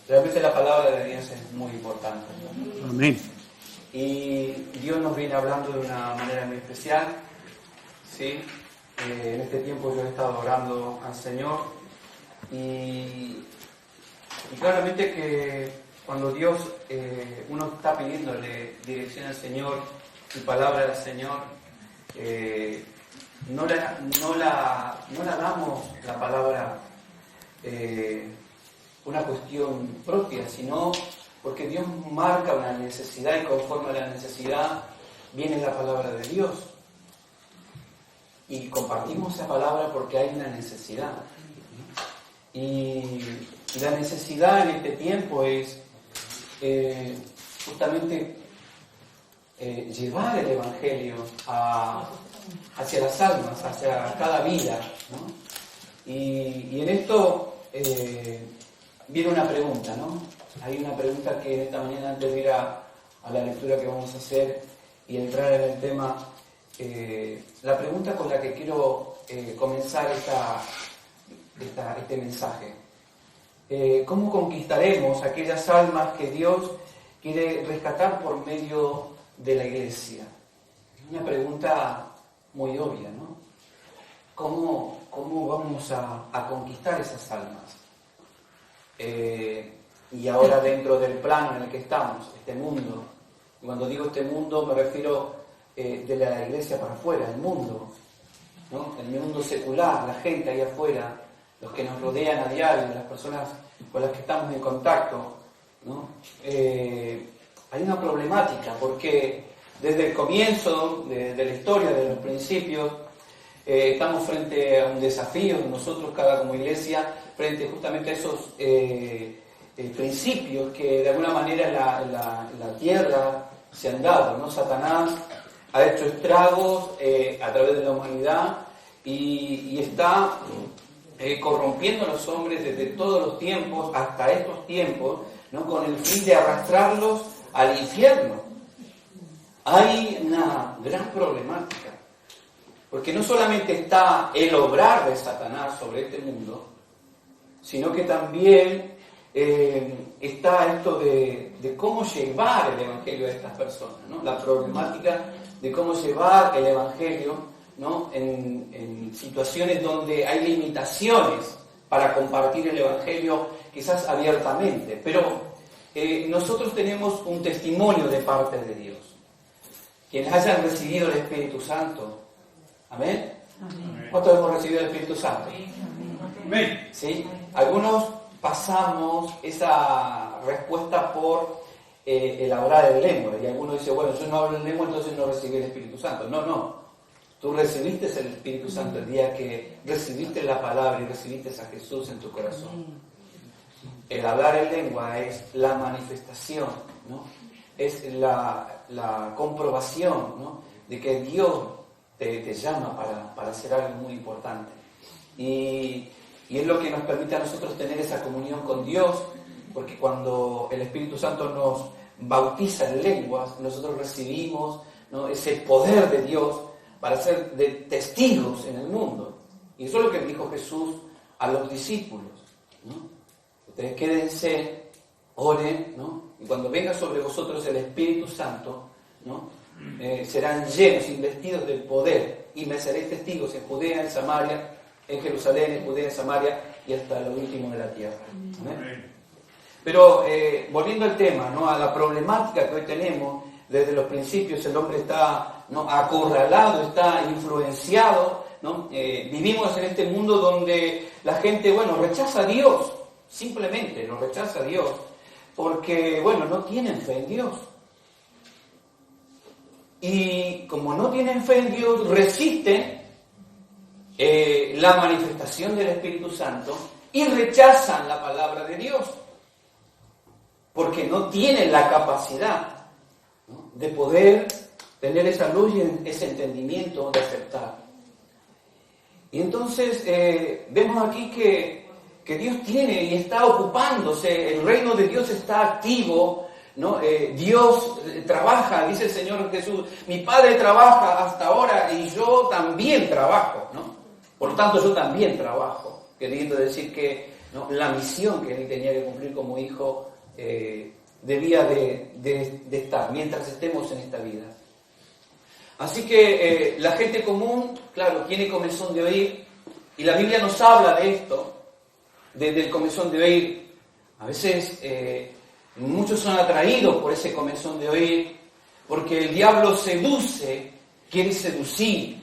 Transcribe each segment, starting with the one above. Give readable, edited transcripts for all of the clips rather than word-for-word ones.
Realmente la palabra de Dios es muy importante. Amén. Y Dios nos viene hablando de una manera muy especial, ¿sí? En este tiempo yo he estado orando al Señor y claramente que cuando Dios, uno está pidiéndole dirección al Señor y palabra al Señor, no la damos la palabra una cuestión propia, sino porque Dios marca una necesidad y conforme a la necesidad viene la palabra de Dios. Y compartimos esa palabra porque hay una necesidad. Y la necesidad en este tiempo es justamente llevar el Evangelio hacia las almas, hacia cada vida, ¿no? Y en esto viene una pregunta, ¿no? Hay una pregunta que esta mañana, antes de ir a la lectura que vamos a hacer y entrar en el tema, la pregunta con la que quiero comenzar este mensaje. ¿Cómo conquistaremos aquellas almas que Dios quiere rescatar por medio de la iglesia? Una pregunta muy obvia, ¿no? ¿Cómo vamos a conquistar esas almas? Y ahora dentro del plano en el que estamos, este mundo, y cuando digo este mundo me refiero de la iglesia para afuera, el mundo, ¿no? El mundo secular, la gente ahí afuera, los que nos rodean a diario, las personas con las que estamos en contacto, ¿no? Hay una problemática porque desde el comienzo de la historia, de los principios, estamos frente a un desafío, nosotros cada como iglesia, frente justamente a esos principios que de alguna manera en la tierra se han dado, ¿no? Satanás ha hecho estragos a través de la humanidad y está corrompiendo a los hombres desde todos los tiempos hasta estos tiempos, ¿no? Con el fin de arrastrarlos al infierno. Hay una gran problemática, porque no solamente está el obrar de Satanás sobre este mundo, sino que también está esto de cómo llevar el Evangelio a estas personas, ¿no? La problemática de cómo llevar el Evangelio, ¿no? En situaciones donde hay limitaciones para compartir el Evangelio, quizás abiertamente, pero nosotros tenemos un testimonio de parte de Dios. Quienes hayan recibido el Espíritu Santo, ¿amén? Amén. ¿Cuántos hemos recibido el Espíritu Santo? Amén. ¿Sí? Algunos pasamos esa respuesta por el hablar en lengua, y algunos dicen, bueno, yo no hablo en lengua, entonces no recibí el Espíritu Santo. No. Tú recibiste el Espíritu Santo el día que recibiste la palabra y recibiste a Jesús en tu corazón. El hablar en lengua es la manifestación, ¿no? Es la comprobación, ¿no? De que Dios te llama para hacer algo muy importante. Y es lo que nos permite a nosotros tener esa comunión con Dios, porque cuando el Espíritu Santo nos bautiza en lenguas, nosotros recibimos, ¿no? Ese poder de Dios para ser de testigos en el mundo. Y eso es lo que dijo Jesús a los discípulos, ¿no? Ustedes quédense, oren, ¿no? Y cuando venga sobre vosotros el Espíritu Santo, ¿no? Serán llenos, investidos del poder, y me seréis testigos en Judea, en Samaria, en Jerusalén, en Judea, en Samaria y hasta lo último de la tierra. ¿Amén? Pero volviendo al tema, ¿no? A la problemática que hoy tenemos, desde los principios el hombre está, ¿no? Acorralado, está influenciado, ¿no? Vivimos en este mundo donde la gente, bueno, rechaza a Dios, simplemente no rechaza a Dios, porque, bueno, no tienen fe en Dios. Y como no tienen fe en Dios, resisten la manifestación del Espíritu Santo y rechazan la palabra de Dios, porque no tienen la capacidad, ¿no? De poder tener esa luz y ese entendimiento de aceptar. Y entonces vemos aquí que Dios tiene y está ocupándose, el reino de Dios está activo, ¿no? Dios trabaja, dice el Señor Jesús, mi Padre trabaja hasta ahora y yo también trabajo, ¿no? Por lo tanto yo también trabajo, queriendo decir que ¿no? La misión que él tenía que cumplir como hijo debía de estar mientras estemos en esta vida. Así que la gente común, claro, tiene comezón de oír, y la Biblia nos habla de esto, del comezón de oír. A veces muchos son atraídos por ese comezón de oír, porque el diablo seduce, quiere seducir,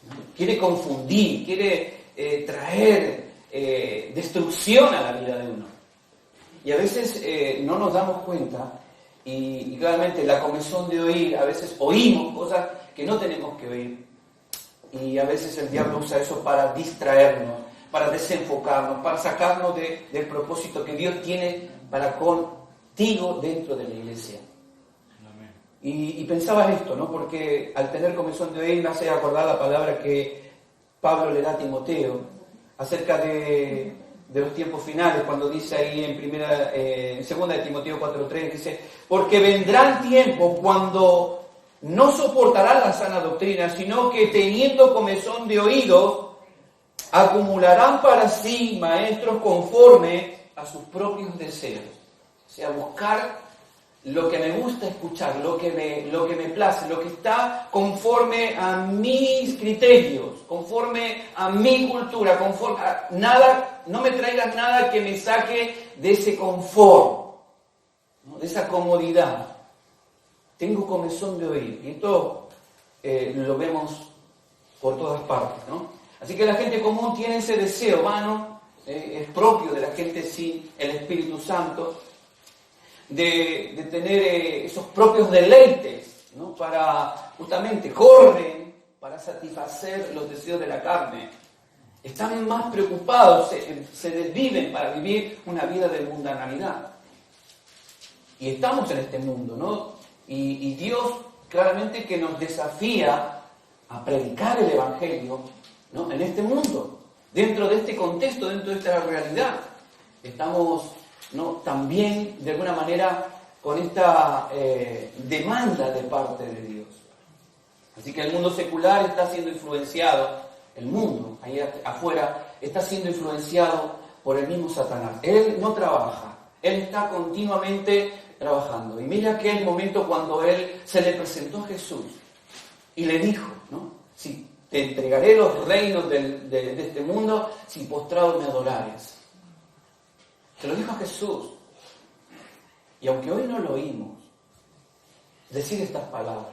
¿no? Quiere confundir, quiere traer destrucción a la vida de uno. Y a veces no nos damos cuenta, y claramente la comezón de oír, a veces oímos cosas que no tenemos que oír, y a veces el diablo usa eso para distraernos, para desenfocarnos, para sacarnos del propósito que Dios tiene para contigo dentro de la iglesia. Y pensaba en esto, ¿no? Porque al tener comezón de oír me hace acordar la palabra que Pablo le da a Timoteo acerca de los tiempos finales, cuando dice ahí en segunda de Timoteo 4:3, dice: porque vendrán tiempos cuando no soportarán la sana doctrina, sino que teniendo comezón de oídos, acumularán para sí maestros conforme a sus propios deseos. O sea, buscar lo que me gusta escuchar, lo que me place, lo que está conforme a mis criterios, conforme a mi cultura, conforme a nada, no me traigas nada que me saque de ese confort, ¿no? De esa comodidad. Tengo comezón de oír, y esto lo vemos por todas partes, ¿no? Así que la gente común tiene ese deseo vano, es propio de la gente sin el Espíritu Santo, de tener esos propios deleites, ¿no? Para, justamente, corren para satisfacer los deseos de la carne. Están más preocupados, se desviven para vivir una vida de mundanalidad. Y estamos en este mundo, ¿no? Y Dios claramente que nos desafía a predicar el Evangelio, ¿no? En este mundo, dentro de este contexto, dentro de esta realidad. Estamos, ¿no? También de alguna manera con esta demanda de parte de Dios. Así que el mundo secular está siendo influenciado, el mundo ahí afuera está siendo influenciado por el mismo Satanás. Él no trabaja, él está continuamente trabajando. Y mira aquel momento cuando él se le presentó a Jesús y le dijo, ¿no? Si te entregaré los reinos de este mundo, si postrado me adorares. Se lo dijo a Jesús. Y aunque hoy no lo oímos decir estas palabras,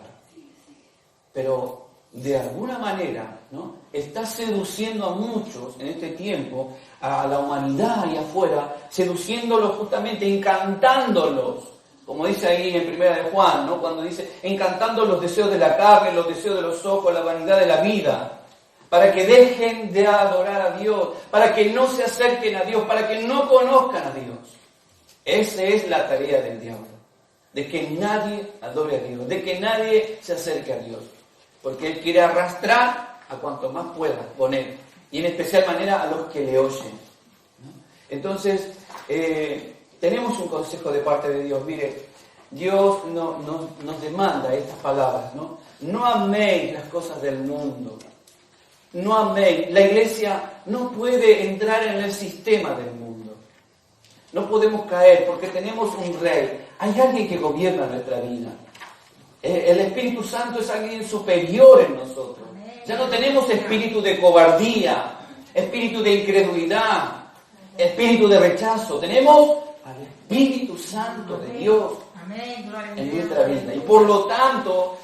pero de alguna manera, ¿no? Está seduciendo a muchos en este tiempo, a la humanidad ahí afuera, seduciéndolos justamente, encantándolos, como dice ahí en Primera de Juan, ¿no? Cuando dice, encantando los deseos de la carne, los deseos de los ojos, la vanidad de la vida, para que dejen de adorar a Dios, para que no se acerquen a Dios, para que no conozcan a Dios. Esa es la tarea del diablo, de que nadie adore a Dios, de que nadie se acerque a Dios, porque él quiere arrastrar a cuanto más pueda con él, y en especial manera a los que le oyen, ¿no? Entonces, tenemos un consejo de parte de Dios. Mire, Dios nos demanda estas palabras, ¿no? No améis las cosas del mundo. No améis. La iglesia no puede entrar en el sistema del mundo. No podemos caer porque tenemos un rey. Hay alguien que gobierna nuestra vida. El Espíritu Santo es alguien superior en nosotros. Ya no tenemos espíritu de cobardía, espíritu de incredulidad, espíritu de rechazo. Tenemos al Espíritu Santo de Dios en nuestra vida. Y por lo tanto,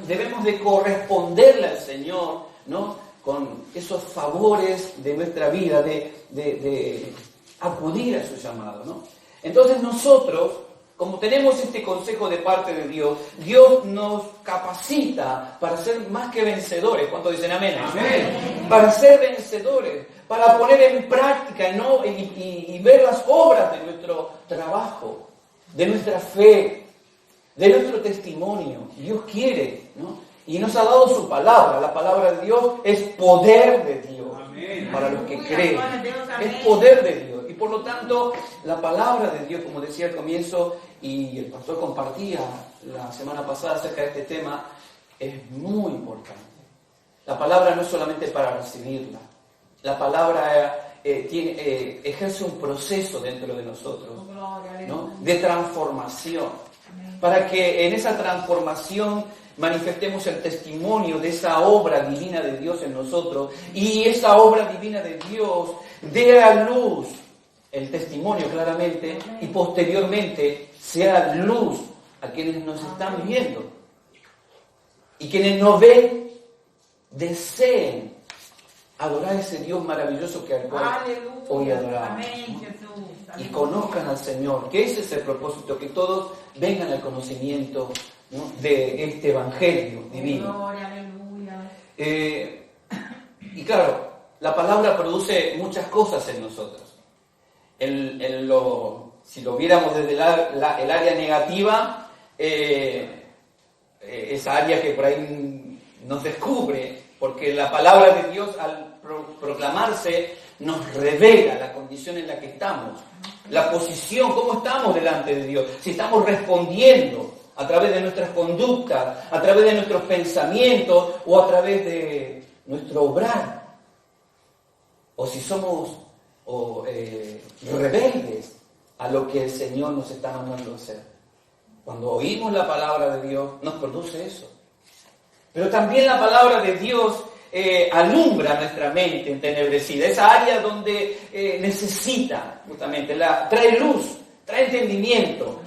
debemos de corresponderle al Señor, ¿no? Con esos favores de nuestra vida, de acudir a su llamado, ¿no? Entonces nosotros, como tenemos este consejo de parte de Dios, Dios nos capacita para ser más que vencedores. ¿Cuántos dicen amén? Amén. Para ser vencedores, para poner en práctica, ¿no? y ver las obras de nuestro trabajo, de nuestra fe, de nuestro testimonio. Dios quiere, ¿no? Y nos ha dado su palabra. La palabra de Dios es poder de Dios. Amén. Para los que creen. Es poder de Dios. Y por lo tanto, la palabra de Dios, como decía al comienzo, y el pastor compartía la semana pasada acerca de este tema, es muy importante. La palabra no es solamente para recibirla. La palabra ejerce un proceso dentro de nosotros, ¿no? De transformación, para que en esa transformación manifestemos el testimonio de esa obra divina de Dios en nosotros, y esa obra divina de Dios dé a luz el testimonio claramente, y posteriormente sea luz a quienes nos están viendo, y quienes nos ven deseen adorar a ese Dios maravilloso que al cual hoy adoramos. Y conozcan al Señor, que ese es el propósito, que todos vengan al conocimiento, ¿no? de este Evangelio divino. Y claro, la palabra produce muchas cosas en nosotros. Si lo viéramos desde el área negativa, esa área que por ahí nos descubre, porque la palabra de Dios al proclamarse nos revela la condición en la que estamos, la posición, cómo estamos delante de Dios, si estamos respondiendo a través de nuestras conductas, a través de nuestros pensamientos o a través de nuestro obrar, o si somos rebeldes a lo que el Señor nos está mandando hacer. Cuando oímos la palabra de Dios, nos produce eso. Pero también la palabra de Dios alumbra nuestra mente entenebrecida, esa área donde necesita justamente, trae luz, trae entendimiento.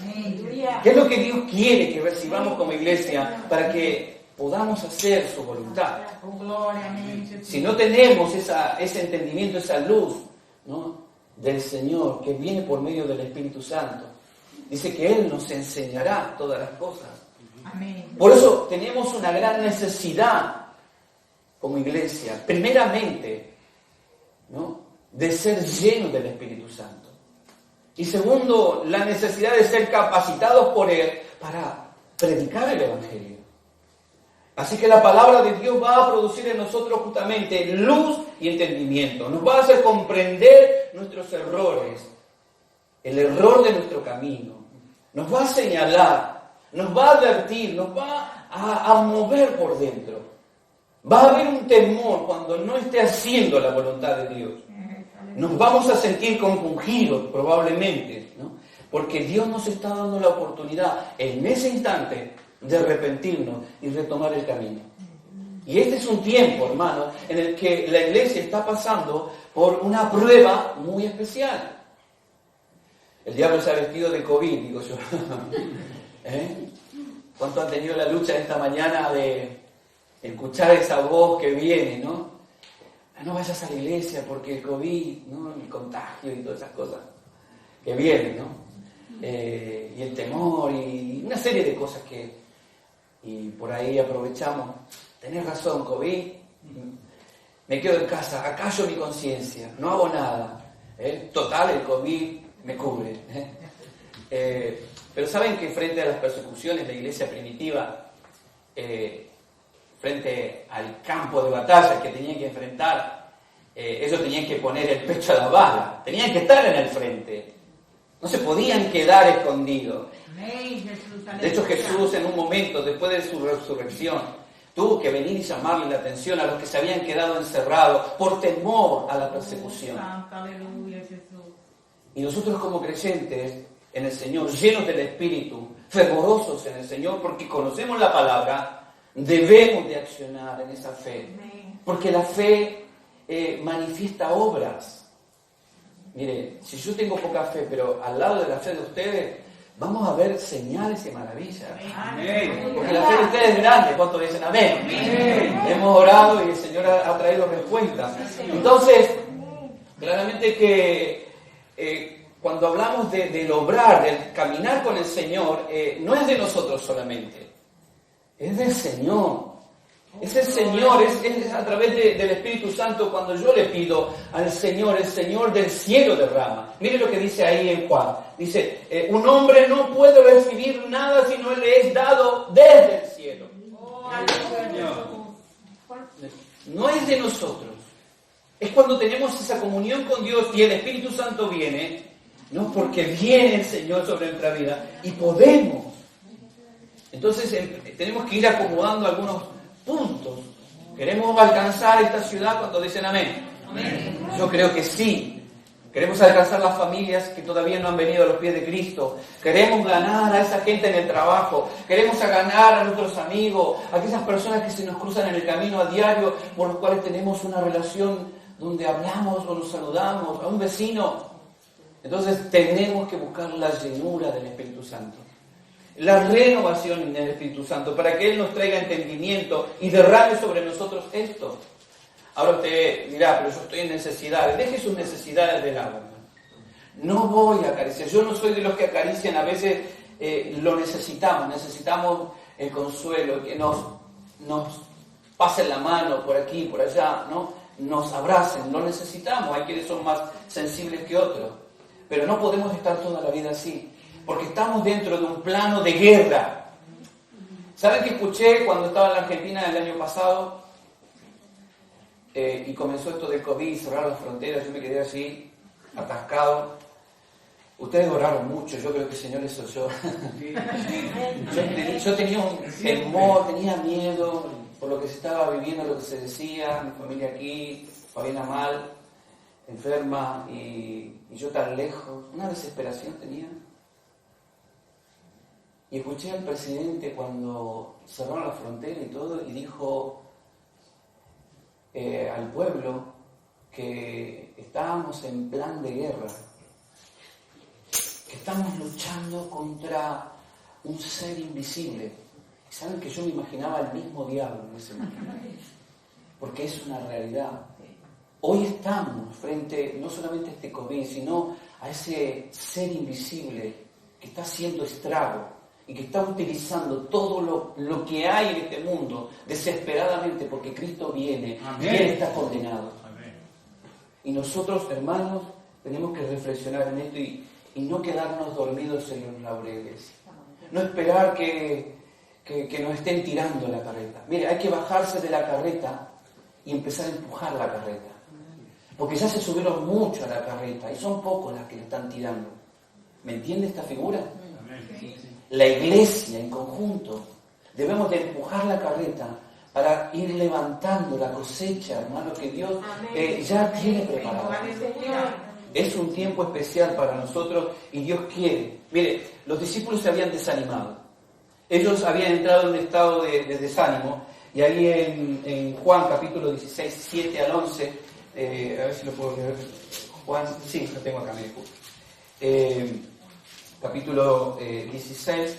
¿Qué es lo que Dios quiere que recibamos como iglesia para que podamos hacer su voluntad? Si no tenemos ese entendimiento, esa luz, ¿no? del Señor que viene por medio del Espíritu Santo, dice que Él nos enseñará todas las cosas. Por eso tenemos una gran necesidad como iglesia, primeramente, ¿no? de ser llenos del Espíritu Santo. Y segundo, la necesidad de ser capacitados por Él para predicar el Evangelio. Así que la palabra de Dios va a producir en nosotros justamente luz y entendimiento. Nos va a hacer comprender nuestros errores, el error de nuestro camino. Nos va a señalar, nos va a advertir, nos va a mover por dentro. Va a haber un temor cuando no esté haciendo la voluntad de Dios. Nos vamos a sentir compungidos probablemente, ¿no? Porque Dios nos está dando la oportunidad en ese instante de arrepentirnos y retomar el camino. Y este es un tiempo, hermano, en el que la iglesia está pasando por una prueba muy especial. El diablo se ha vestido de COVID, digo yo. ¿Cuánto han tenido la lucha esta mañana de escuchar esa voz que viene, ¿no? No vayas a la iglesia porque el COVID, ¿no? El contagio y todas esas cosas que vienen, ¿no? Y el temor y una serie de cosas y por ahí aprovechamos. Tenés razón, COVID, me quedo en casa, acallo mi conciencia, no hago nada. Total, el COVID me cubre. Pero saben que frente a las persecuciones de la iglesia primitiva, frente al campo de batalla que tenían que enfrentar, ellos tenían que poner el pecho a la bala, tenían que estar en el frente, no se podían quedar escondidos. De hecho, Jesús en un momento, después de su resurrección, tuvo que venir y llamarle la atención a los que se habían quedado encerrados por temor a la persecución. Y nosotros como creyentes en el Señor, llenos del Espíritu, fervorosos en el Señor, porque conocemos la palabra, debemos de accionar en esa fe, porque la fe manifiesta obras. Mire, si yo tengo poca fe, pero al lado de la fe de ustedes, vamos a ver señales y maravillas. Amén. Porque la fe de ustedes es grande. ¿Cuántos dicen amén? Amén. Hemos orado y el Señor ha traído respuestas. Entonces, claramente que cuando hablamos del obrar, del caminar con el Señor, no es de nosotros solamente. Es del Señor. Es el Señor, es a través del Espíritu Santo cuando yo le pido al Señor, el Señor del cielo derrama. Mire lo que dice ahí en Juan. Dice, un hombre no puede recibir nada si no le es dado desde el cielo. No es de nosotros. Es cuando tenemos esa comunión con Dios y el Espíritu Santo viene, ¿no? Porque viene el Señor sobre nuestra vida y podemos. Entonces tenemos que ir acomodando algunos puntos. Queremos alcanzar esta ciudad cuando dicen amén. Amén. Yo creo que sí. Queremos alcanzar las familias que todavía no han venido a los pies de Cristo. Queremos ganar a esa gente en el trabajo. Queremos ganar a nuestros amigos, a aquellas personas que se nos cruzan en el camino a diario, por los cuales tenemos una relación donde hablamos o nos saludamos, a un vecino. Entonces tenemos que buscar la llenura del Espíritu Santo, la renovación del Espíritu Santo, para que Él nos traiga entendimiento y derrame sobre nosotros esto. Ahora usted dirá, pero yo estoy en necesidades. Deje sus necesidades de lado. No voy a acariciar. Yo no soy de los que acarician. A veces lo necesitamos. Necesitamos el consuelo, que nos pasen la mano por aquí, por allá, ¿no? Nos abracen. Lo necesitamos. Hay quienes son más sensibles que otros. Pero no podemos estar toda la vida así, porque estamos dentro de un plano de guerra. ¿Saben qué escuché cuando estaba en la Argentina el año pasado? Y comenzó esto del COVID, cerrar las fronteras, yo me quedé así, atascado. Ustedes oraron mucho, yo creo que el Señor les oyó. Yo tenía un temor, tenía miedo por lo que se estaba viviendo, lo que se decía, mi familia aquí, Fabiana mal, enferma, y yo tan lejos. Una desesperación tenía. Y escuché al presidente cuando cerraron la frontera y todo, y dijo al pueblo que estábamos en plan de guerra, que estamos luchando contra un ser invisible. Y saben que yo me imaginaba al mismo diablo en ese momento, porque es una realidad. Hoy estamos frente no solamente a este COVID, sino a ese ser invisible que está haciendo estrago y que está utilizando todo lo que hay en este mundo desesperadamente, porque Cristo viene. Amén. Y Él está condenado. Amén. Y nosotros, hermanos, tenemos que reflexionar en esto y no quedarnos dormidos en los laureles. No esperar que nos estén tirando la carreta. Mire, hay que bajarse de la carreta y empezar a empujar la carreta. Porque ya se subieron mucho a la carreta y son pocos las que le están tirando. ¿Me entiende esta figura? La iglesia en conjunto debemos de empujar la carreta para ir levantando la cosecha, hermano, que Dios ya tiene preparada. Es un tiempo especial para nosotros y Dios quiere. Mire, los discípulos se habían desanimado. Ellos habían entrado en un estado de desánimo, y ahí en Juan capítulo 16, 7 al 11, a ver si lo puedo leer. Juan, sí, lo tengo acá, mire. Capítulo 16,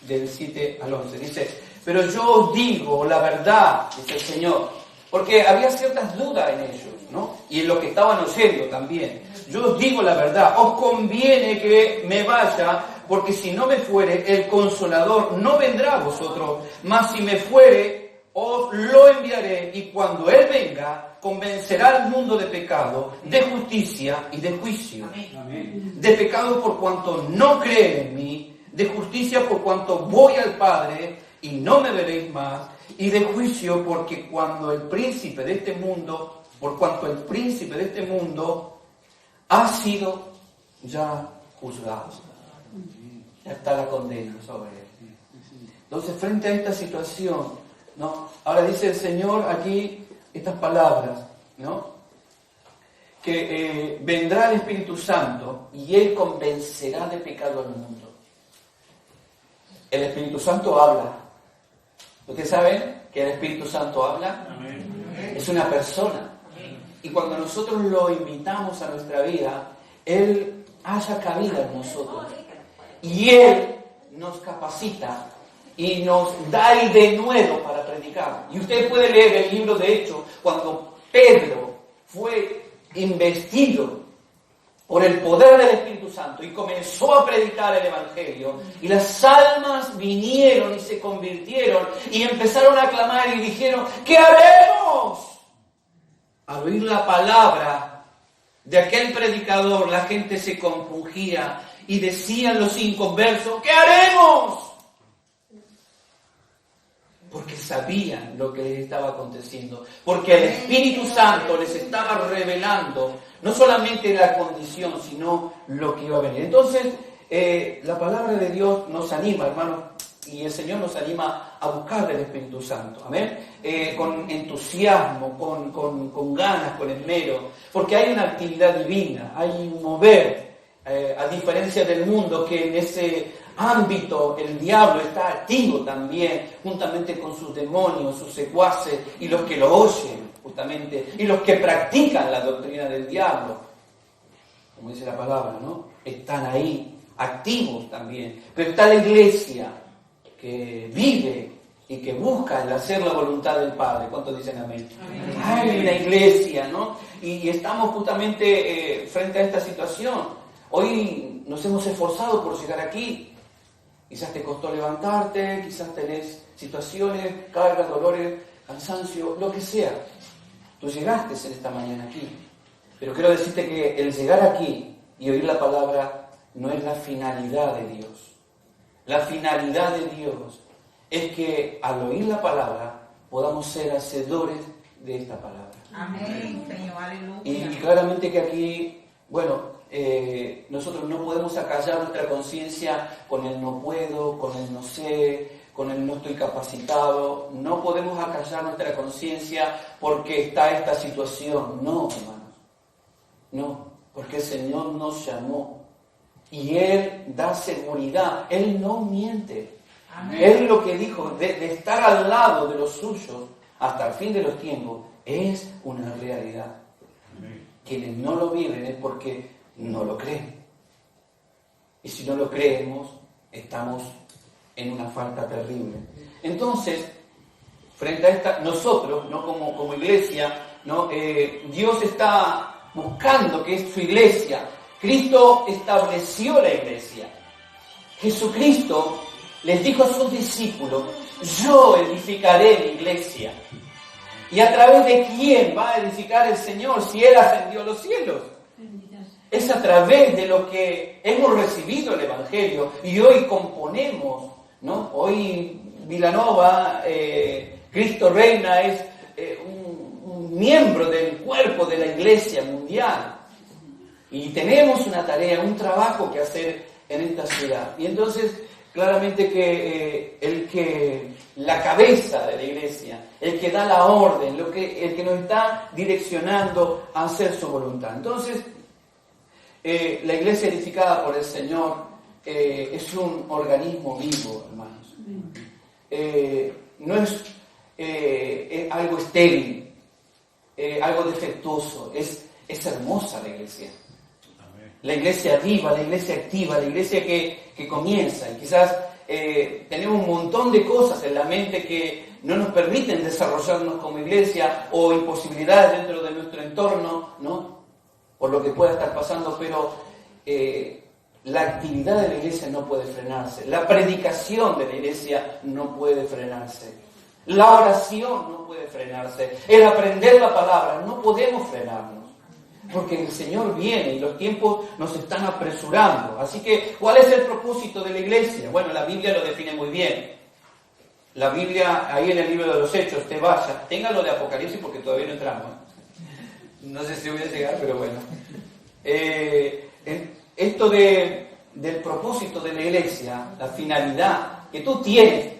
del 7 al 11. Dice: pero yo os digo la verdad, dice el Señor, porque había ciertas dudas en ellos, ¿no? Y en lo que estaban oyendo también. Yo os digo la verdad, os conviene que me vaya, porque si no me fuere, el Consolador no vendrá a vosotros, mas si me fuere, os lo enviaré, y cuando Él venga, convencerá al mundo de pecado, de justicia y de juicio. Amén. De pecado por cuanto no creen en mí, de justicia por cuanto voy al Padre y no me veréis más, y de juicio porque cuando el príncipe de este mundo, por cuanto el príncipe de este mundo ha sido ya juzgado. Ya está la condena sobre él. Entonces, frente a esta situación, ¿no? Ahora dice el Señor aquí estas palabras, ¿no? Que vendrá el Espíritu Santo y Él convencerá de pecado al mundo. El Espíritu Santo habla. ¿Ustedes saben que el Espíritu Santo habla? Amén. Es una persona. Y cuando nosotros lo invitamos a nuestra vida, Él haya cabida en nosotros. Y Él nos capacita y nos da el denuedo para predicar. Y usted puede leer el libro de Hechos, cuando Pedro fue investido por el poder del Espíritu Santo y comenzó a predicar el Evangelio, y las almas vinieron y se convirtieron y empezaron a clamar y dijeron: ¿qué haremos? Al oír la palabra de aquel predicador, la gente se compungía y decían los inconversos: ¿qué haremos? Porque sabían lo que les estaba aconteciendo, porque el Espíritu Santo les estaba revelando no solamente la condición, sino lo que iba a venir. Entonces, la palabra de Dios nos anima, hermanos, y el Señor nos anima a buscar el Espíritu Santo, amén, con entusiasmo, con ganas, con esmero, porque hay una actividad divina, hay un mover, a diferencia del mundo que en ese ámbito el diablo está activo también, juntamente con sus demonios, sus secuaces y los que lo oyen, justamente, y los que practican la doctrina del diablo, como dice la palabra, ¿no? Están ahí, activos también. Pero está la iglesia que vive y que busca el hacer la voluntad del Padre. ¿Cuántos dicen amén? Amén. Hay una iglesia, ¿no? Y estamos justamente frente a esta situación. Hoy nos hemos esforzado por llegar aquí. Quizás te costó levantarte, quizás tenés situaciones, cargas, dolores, cansancio, lo que sea. Tú llegaste en esta mañana aquí. Pero quiero decirte que el llegar aquí y oír la palabra no es la finalidad de Dios. La finalidad de Dios es que al oír la palabra podamos ser hacedores de esta palabra. Amén, Señor, aleluya. Y claramente que aquí, bueno, nosotros no podemos acallar nuestra conciencia con el no puedo, con el no sé, con el no estoy capacitado. No podemos acallar nuestra conciencia porque está esta situación. No, hermanos. No, porque el Señor nos llamó. Y Él da seguridad. Él no miente. Amén. Él lo que dijo, de estar al lado de los suyos hasta el fin de los tiempos, es una realidad. Amén. Quienes no lo viven es porque no lo creen. Y si no lo creemos, estamos en una falta terrible. Entonces, frente a esta, nosotros, ¿no? como iglesia, ¿no? Dios está buscando que es su iglesia. Cristo estableció la iglesia. Jesucristo les dijo a sus discípulos: yo edificaré mi iglesia. ¿Y a través de quién va a edificar el Señor si Él ascendió a los cielos? Es a través de lo que hemos recibido el Evangelio y hoy componemos, ¿no? Hoy Vilanova, Cristo Reina, es un miembro del cuerpo de la iglesia mundial. Y tenemos una tarea, un trabajo que hacer en esta ciudad. Y entonces, claramente que la cabeza de la iglesia, el que da la orden, el que nos está direccionando a hacer su voluntad. Entonces, la iglesia edificada por el Señor es un organismo vivo, hermanos. No es algo estéril, algo defectuoso, es hermosa la iglesia. La iglesia viva, la iglesia activa, la iglesia que comienza. Y quizás tenemos un montón de cosas en la mente que no nos permiten desarrollarnos como iglesia o imposibilidades dentro de nuestro entorno, ¿no? Por lo que pueda estar pasando, pero la actividad de la iglesia no puede frenarse. La predicación de la iglesia no puede frenarse. La oración no puede frenarse. El aprender la palabra, no podemos frenarnos. Porque el Señor viene y los tiempos nos están apresurando. Así que, ¿cuál es el propósito de la iglesia? Bueno, la Biblia lo define muy bien. La Biblia, ahí en el libro de los Hechos, te vaya. Téngalo de Apocalipsis porque todavía no entramos. No sé si voy a llegar, pero bueno. Esto del propósito de la iglesia, la finalidad que tú tienes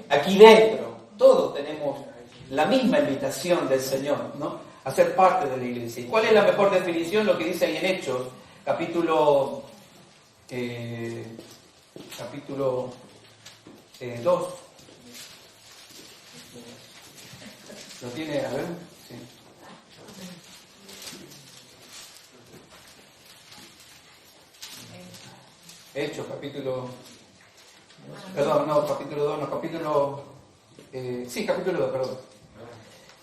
aquí dentro, todos tenemos la misma invitación del Señor, ¿no? A ser parte de la iglesia. ¿Y cuál es la mejor definición? Lo que dice ahí en Hechos, capítulo 2. ¿Lo tiene? A ver. Sí. Hechos, capítulo 2, perdón.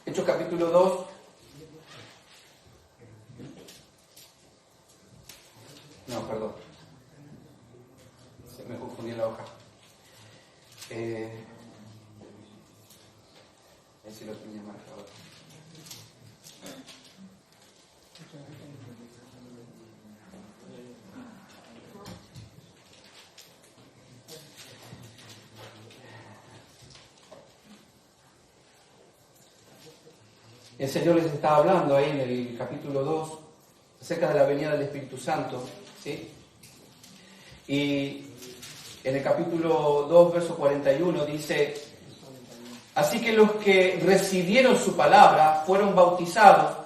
Hechos, capítulo 2. No, perdón. Se me confundió la hoja. A ver si lo tenía marcado. El Señor les estaba hablando ahí en el capítulo 2 acerca de la venida del Espíritu Santo, ¿sí? Y en el capítulo 2, verso 41, dice: así que los que recibieron su palabra fueron bautizados,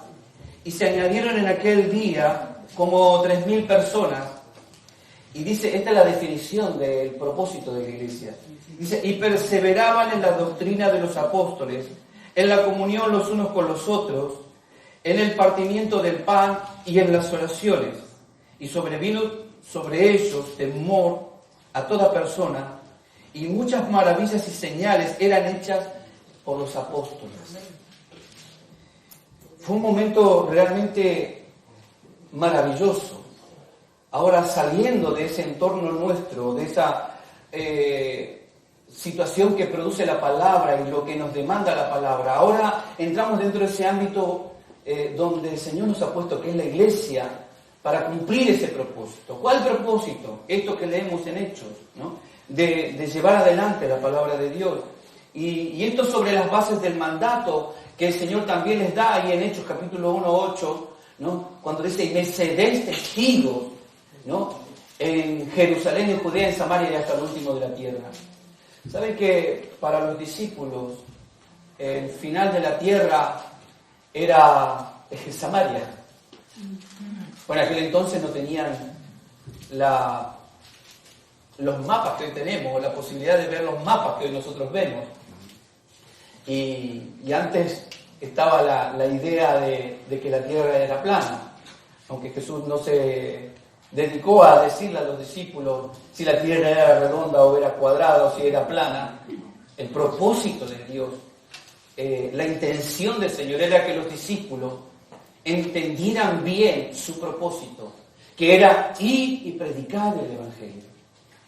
y se añadieron en aquel día como 3.000 personas. Y dice, esta es la definición del propósito de la iglesia. Dice, y perseveraban en la doctrina de los apóstoles, en la comunión los unos con los otros, en el partimiento del pan y en las oraciones. Y sobrevino sobre ellos temor a toda persona, y muchas maravillas y señales eran hechas por los apóstoles. Fue un momento realmente maravilloso. Ahora, saliendo de ese entorno nuestro, de esa situación que produce la palabra y lo que nos demanda la palabra, ahora entramos dentro de ese ámbito donde el Señor nos ha puesto, que es la iglesia, para cumplir ese propósito. ¿Cuál propósito? Esto que leemos en Hechos, ¿no? De llevar adelante la palabra de Dios. Y esto sobre las bases del mandato que el Señor también les da ahí en Hechos capítulo 1, 8, ¿no? Cuando dice, y me seréis testigos, ¿no? En Jerusalén, en Judea, en Samaria y hasta el último de la tierra. ¿Saben que para los discípulos el final de la tierra era Samaria? Bueno, en aquel entonces no tenían los mapas que hoy tenemos, o la posibilidad de ver los mapas que hoy nosotros vemos. Y antes estaba la idea de que la tierra era plana, aunque Jesús no se dedicó a decirle a los discípulos si la tierra era redonda o era cuadrada o si era plana. El propósito de Dios, la intención del Señor era que los discípulos entendieran bien su propósito, que era ir y predicar el Evangelio.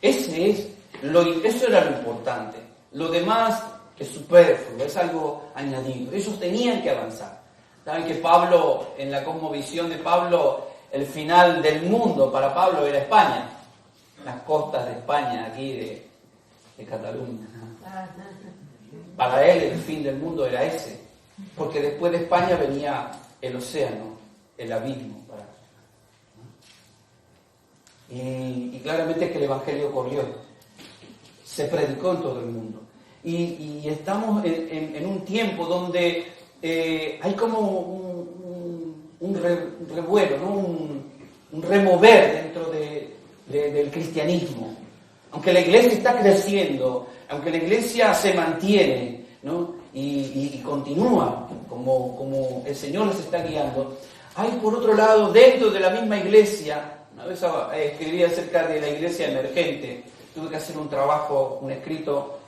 Eso era lo importante. Lo demás es superfluo, es algo añadido. Ellos tenían que avanzar. Saben que Pablo, en la cosmovisión de Pablo, el final del mundo para Pablo era España, las costas de España, aquí de Cataluña. Para él el fin del mundo era ese, porque después de España venía el océano, el abismo. Y claramente que el Evangelio corrió, se predicó en todo el mundo. Y estamos en un tiempo donde hay como un revuelo, ¿no? un remover dentro del cristianismo. Aunque la iglesia está creciendo, aunque la iglesia se mantiene, ¿no? y continúa como el Señor les está guiando, hay por otro lado dentro de la misma iglesia. Una vez escribí acerca de la iglesia emergente. Tuve que hacer un trabajo, un escrito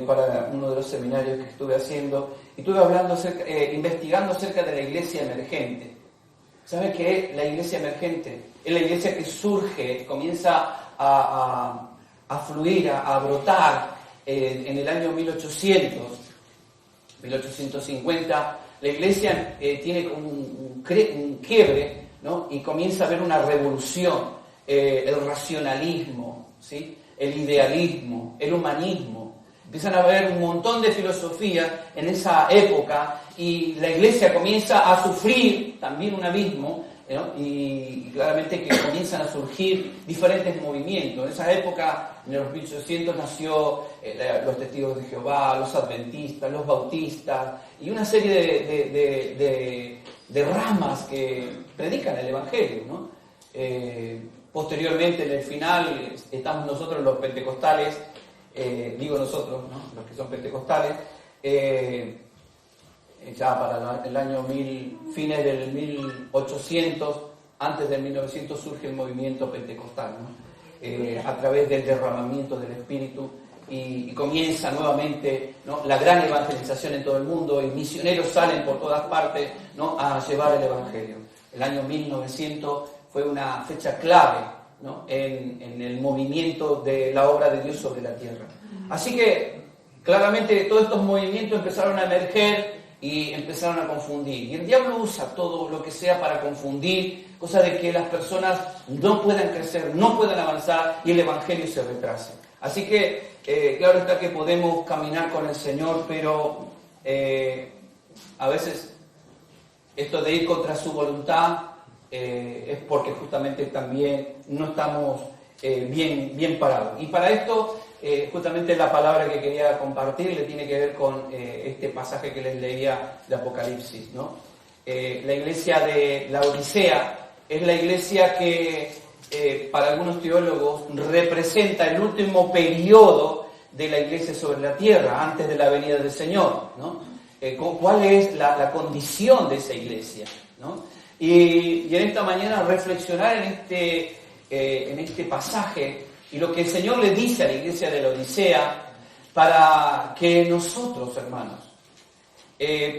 para uno de los seminarios que estuve haciendo, y estuve investigando acerca de la iglesia emergente. ¿Saben qué es la iglesia emergente? Es la iglesia que surge, comienza a fluir, a brotar en el año 1850. La iglesia tiene como un quiebre, ¿no? Y comienza a haber una revolución, el racionalismo, ¿sí? El idealismo, el humanismo. Empiezan a haber un montón de filosofías en esa época y la iglesia comienza a sufrir también un abismo, ¿no? Y claramente que comienzan a surgir diferentes movimientos. En esa época, en los 1800, nació los testigos de Jehová, los adventistas, los bautistas y una serie de ramas que predican el Evangelio, ¿no? Posteriormente, en el final, estamos nosotros los pentecostales, digo nosotros, ¿no? Los que son pentecostales, ya para el año fines del 1800, antes del 1900 surge el movimiento pentecostal, ¿no? A través del derramamiento del Espíritu, y comienza nuevamente, ¿no? La gran evangelización en todo el mundo, y misioneros salen por todas partes, ¿no? A llevar el Evangelio. El año 1900 fue una fecha clave, ¿no? en el movimiento de la obra de Dios sobre la tierra. Así que claramente todos estos movimientos empezaron a emerger y empezaron a confundir. Y el diablo usa todo lo que sea para confundir, cosa de que las personas no puedan crecer, no puedan avanzar y el Evangelio se retrase. Así que claro está que podemos caminar con el Señor, pero a veces esto de ir contra su voluntad es porque justamente también no estamos bien parado. Y para esto, justamente la palabra que quería compartir le tiene que ver con este pasaje que les leía de Apocalipsis, ¿no? La iglesia de la Odisea es la iglesia que para algunos teólogos representa el último periodo de la iglesia sobre la tierra, antes de la venida del Señor, ¿no? ¿Cuál es la condición de esa iglesia, ¿no? Y en esta mañana reflexionar en este pasaje y lo que el Señor le dice a la iglesia de la Odisea para que nosotros, hermanos,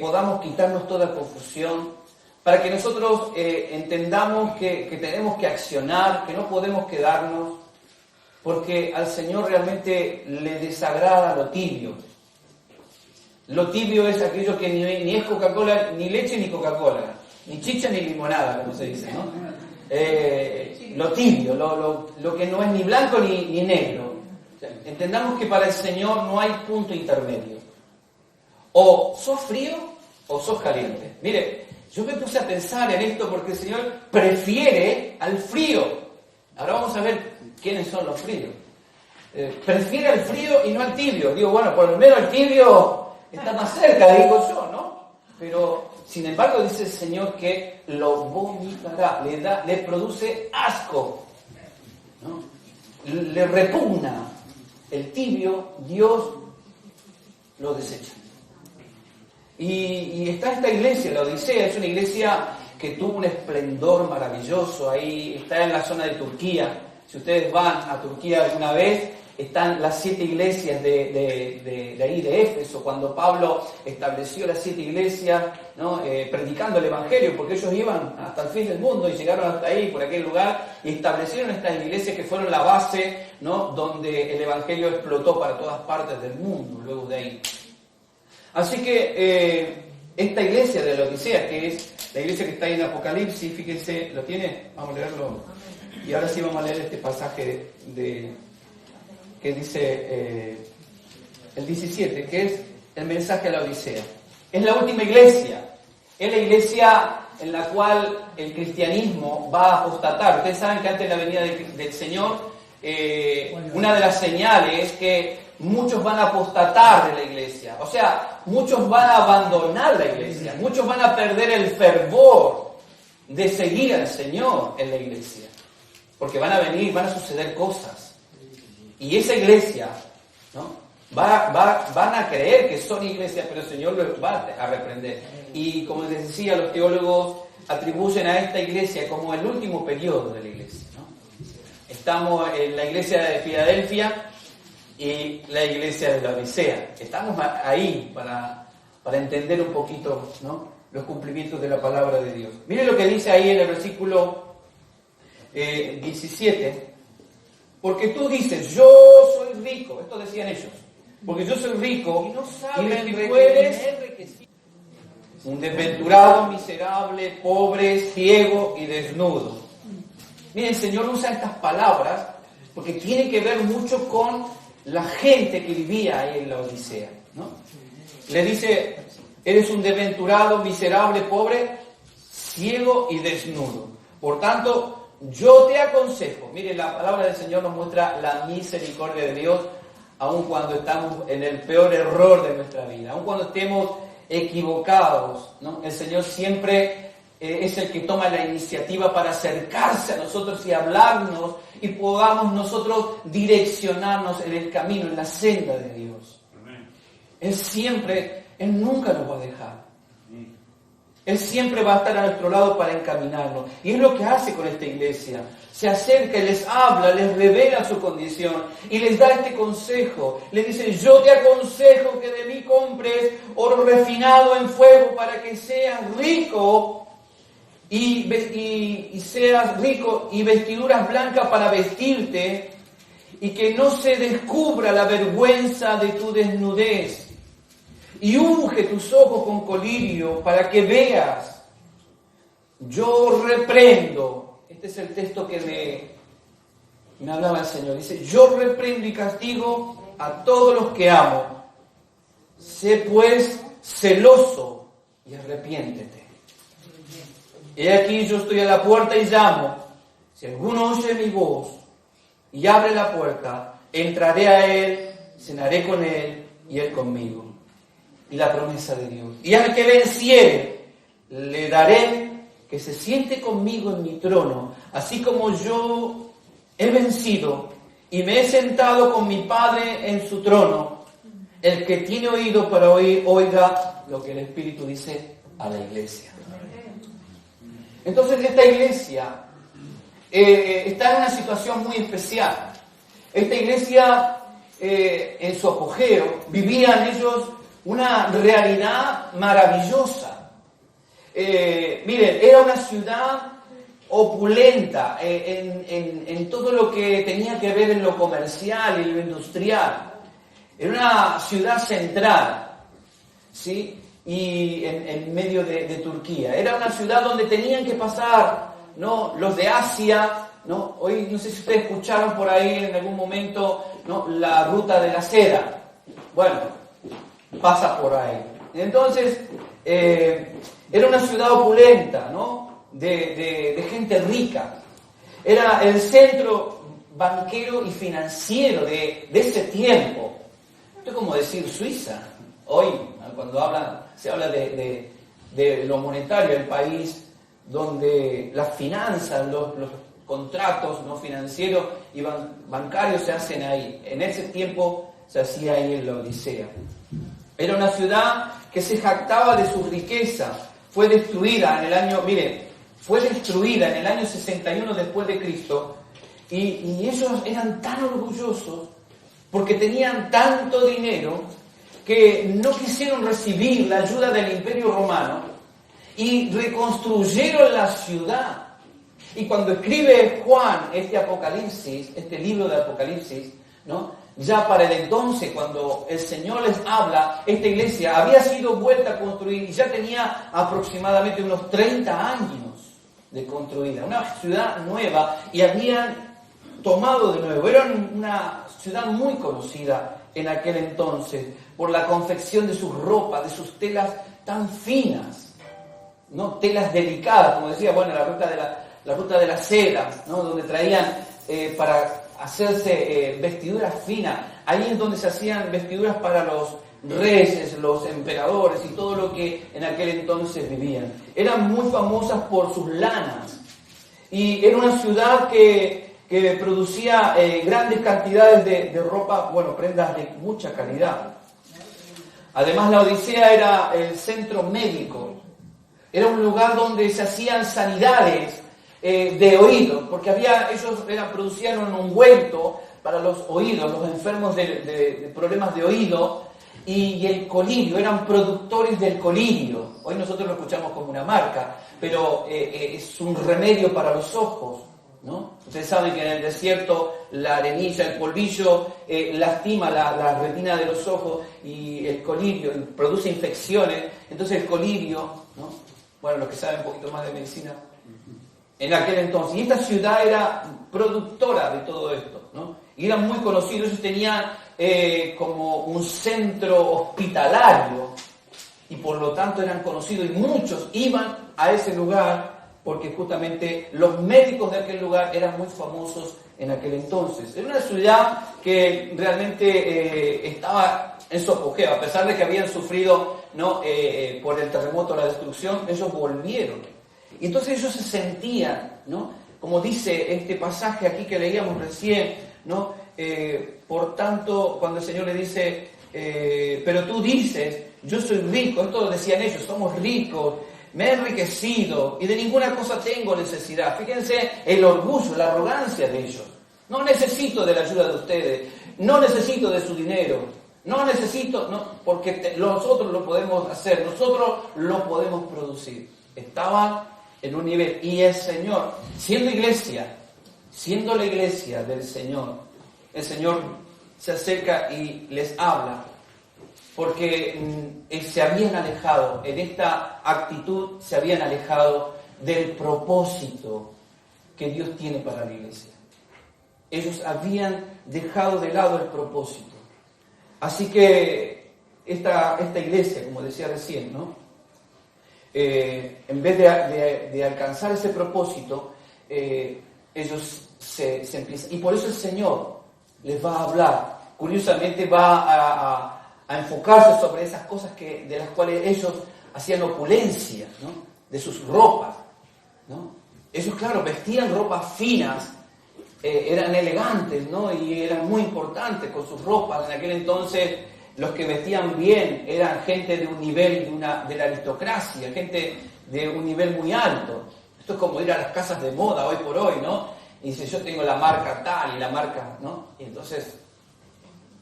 podamos quitarnos toda confusión, para que nosotros entendamos que tenemos que accionar, que no podemos quedarnos, porque al Señor realmente le desagrada lo tibio. Lo tibio es aquello que ni es Coca-Cola, ni leche ni Coca-Cola, ni chicha ni limonada, como se dice, ¿no? Lo tibio, lo que no es ni blanco ni negro. O sea, entendamos que para el Señor no hay punto intermedio. O sos frío o sos caliente. Mire, yo me puse a pensar en esto porque el Señor prefiere al frío. Ahora vamos a ver quiénes son los fríos. Prefiere al frío y no al tibio. Digo, bueno, por lo menos el tibio está más cerca, digo yo, ¿no? Pero, sin embargo, dice el Señor que lo vomitará, le produce asco, ¿no? Le repugna. El tibio, Dios lo desecha. Y está esta iglesia, la Odisea, es una iglesia que tuvo un esplendor maravilloso, ahí está en la zona de Turquía. Si ustedes van a Turquía alguna vez, están las 7 iglesias de ahí, de Éfeso, cuando Pablo estableció las 7 iglesias, ¿no? Predicando el Evangelio, porque ellos iban hasta el fin del mundo y llegaron hasta ahí, por aquel lugar, y establecieron estas iglesias que fueron la base, ¿no? Donde el Evangelio explotó para todas partes del mundo, luego de ahí. Así que esta iglesia de la Odisea, que es la iglesia que está ahí en Apocalipsis, fíjense, ¿lo tiene? Vamos a leerlo. Y ahora sí vamos a leer este pasaje que dice el 17, que es el mensaje a la Odisea. Es la última iglesia, es la iglesia en la cual el cristianismo va a apostatar. Ustedes saben que antes de la venida del Señor, una de las señales es que muchos van a apostatar de la iglesia. O sea, muchos van a abandonar la iglesia, muchos van a perder el fervor de seguir al Señor en la iglesia. Porque van a suceder cosas. Y esa iglesia, ¿no? Van a creer que son iglesias, pero el Señor los va a reprender. Y como les decía, los teólogos atribuyen a esta iglesia como el último periodo de la iglesia, ¿no? Estamos en la iglesia de Filadelfia y la iglesia de la Odisea. Estamos ahí para entender un poquito, ¿no? Los cumplimientos de la palabra de Dios. Miren lo que dice ahí en el versículo 17. Porque tú dices, yo soy rico. Esto decían ellos. Porque yo soy rico y no saben que tú eres un desventurado, miserable, pobre, ciego y desnudo. Miren, el Señor usa estas palabras porque tiene que ver mucho con la gente que vivía ahí en la Odisea, ¿no? Le dice, eres un desventurado, miserable, pobre, ciego y desnudo. Por tanto, yo te aconsejo. Mire, la palabra del Señor nos muestra la misericordia de Dios, aun cuando estamos en el peor error de nuestra vida, aun cuando estemos equivocados, ¿no? El Señor siempre es el que toma la iniciativa para acercarse a nosotros y hablarnos y podamos nosotros direccionarnos en el camino, en la senda de Dios. Amén. Él nunca nos va a dejar. Él siempre va a estar a nuestro lado para encaminarnos. Y es lo que hace con esta iglesia. Se acerca y les habla, les revela su condición y les da este consejo. Les dice, yo te aconsejo que de mí compres oro refinado en fuego para que seas rico y seas rico y vestiduras blancas para vestirte y que no se descubra la vergüenza de tu desnudez. Y unge tus ojos con colirio para que veas. Yo reprendo. Este es el texto que me hablaba el Señor. Dice, yo reprendo y castigo a todos los que amo. Sé pues celoso y arrepiéntete. He aquí yo estoy a la puerta y llamo. Si alguno oye mi voz y abre la puerta, entraré a él, cenaré con él y él conmigo. Y la promesa de Dios. Y al que venciere, le daré que se siente conmigo en mi trono, así como yo he vencido y me he sentado con mi Padre en su trono. El que tiene oído para oír, oiga lo que el Espíritu dice a la iglesia. Entonces esta iglesia está en una situación muy especial. Esta iglesia, en su apogeo, vivían ellos una realidad maravillosa. Miren, era una ciudad opulenta en todo lo que tenía que ver en lo comercial y lo industrial. Era una ciudad central, ¿sí? Y en medio de Turquía. Era una ciudad donde tenían que pasar, ¿no?, los de Asia, ¿no? Hoy no sé si ustedes escucharon por ahí en algún momento, ¿no?, la ruta de la seda. Bueno, pasa por ahí. Entonces, era una ciudad opulenta, ¿no?, de gente rica. Era el centro banquero y financiero de ese tiempo. Esto es como decir Suiza. Hoy, cuando se habla de lo monetario, el país donde las finanzas, los contratos no financieros y bancarios se hacen ahí. En ese tiempo se hacía ahí en la Odisea. Era una ciudad que se jactaba de su riqueza. Fue destruida en el año 61 después de Cristo. Y ellos eran tan orgullosos porque tenían tanto dinero que no quisieron recibir la ayuda del Imperio Romano y reconstruyeron la ciudad. Y cuando escribe Juan este libro de Apocalipsis, ¿no?, ya para el entonces, cuando el Señor les habla, esta iglesia había sido vuelta a construir y ya tenía aproximadamente unos 30 años de construida, una ciudad nueva, y habían tomado de nuevo. Era una ciudad muy conocida en aquel entonces por la confección de sus ropas, de sus telas tan finas, ¿no?, telas delicadas, como decía, bueno, la ruta de la seda, ¿no?, donde traían para hacerse vestiduras finas. Ahí es donde se hacían vestiduras para los reyes, los emperadores y todo lo que en aquel entonces vivían. Eran muy famosas por sus lanas. Y era una ciudad que producía grandes cantidades de ropa, bueno, prendas de mucha calidad. Además, la Odisea era el centro médico. Era un lugar donde se hacían sanidades de oídos, porque ellos producían un ungüento para los oídos, los enfermos de problemas de oído, y el colirio, eran productores del colirio. Hoy nosotros lo escuchamos como una marca, pero es un remedio para los ojos, ¿no? Ustedes saben que en el desierto la arenilla, el polvillo lastima la retina de los ojos, y el colirio produce infecciones. Entonces el colirio, ¿no?, bueno, los que saben un poquito más de medicina, en aquel entonces. Y esta ciudad era productora de todo esto, ¿no? Y eran muy conocidos. Ellos tenían como un centro hospitalario, y por lo tanto eran conocidos, y muchos iban a ese lugar porque justamente los médicos de aquel lugar eran muy famosos en aquel entonces. Era una ciudad que realmente estaba en su apogeo, a pesar de que habían sufrido, ¿no?, por el terremoto, la destrucción. Ellos volvieron. Y entonces ellos se sentían, ¿no?, como dice este pasaje aquí que leíamos recién, ¿no?, por tanto, cuando el Señor le dice, pero tú dices, yo soy rico. Esto decían ellos, somos ricos, me he enriquecido y de ninguna cosa tengo necesidad. Fíjense el orgullo, la arrogancia de ellos. No necesito de la ayuda de ustedes, no necesito de su dinero, no necesito, no, porque nosotros lo podemos hacer, nosotros lo podemos producir. Estaban en un nivel, y el Señor, siendo la iglesia del Señor, el Señor se acerca y les habla, porque se habían alejado, en esta actitud se habían alejado del propósito que Dios tiene para la iglesia. Ellos habían dejado de lado el propósito. Así que esta iglesia, como decía recién, ¿no?, en vez de alcanzar ese propósito, ellos se empiezan. Y por eso el Señor les va a hablar. Curiosamente va a enfocarse sobre esas cosas de las cuales ellos hacían opulencia, ¿no? De sus ropas, ¿no? Ellos, claro, vestían ropas finas, eran elegantes, ¿no? Y eran muy importantes con sus ropas. En aquel entonces los que vestían bien eran gente de un nivel de la aristocracia, gente de un nivel muy alto. Esto es como ir a las casas de moda hoy por hoy, ¿no? Y dice, yo tengo la marca tal y la marca, ¿no? Y entonces